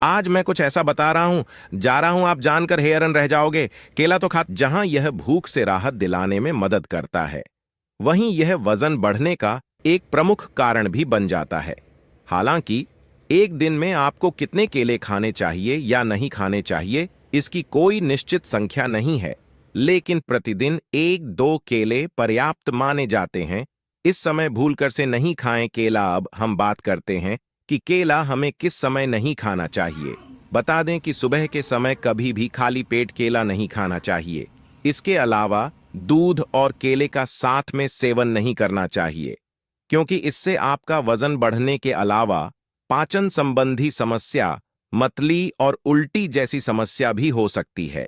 आज मैं कुछ ऐसा बता रहा हूं, जा रहा हूं, आप जानकर हैरान रह जाओगे। केला तो खा, जहां यह भूख से राहत दिलाने में मदद करता है, वहीं यह वजन बढ़ने का एक प्रमुख कारण भी बन जाता है। हालांकि एक दिन में आपको कितने केले खाने चाहिए या नहीं खाने चाहिए, इसकी कोई निश्चित संख्या नहीं है, लेकिन प्रतिदिन 1-2 केले पर्याप्त माने जाते हैं। इस समय भूलकर से नहीं खाएं केला। अब हम बात करते हैं कि केला हमें किस समय नहीं खाना चाहिए। बता दें कि सुबह के समय कभी भी खाली पेट केला नहीं खाना चाहिए। इसके अलावा दूध और केले का साथ में सेवन नहीं करना चाहिए, क्योंकि इससे आपका वजन बढ़ने के अलावा पाचन संबंधी समस्या, मतली और उल्टी जैसी समस्या भी हो सकती है।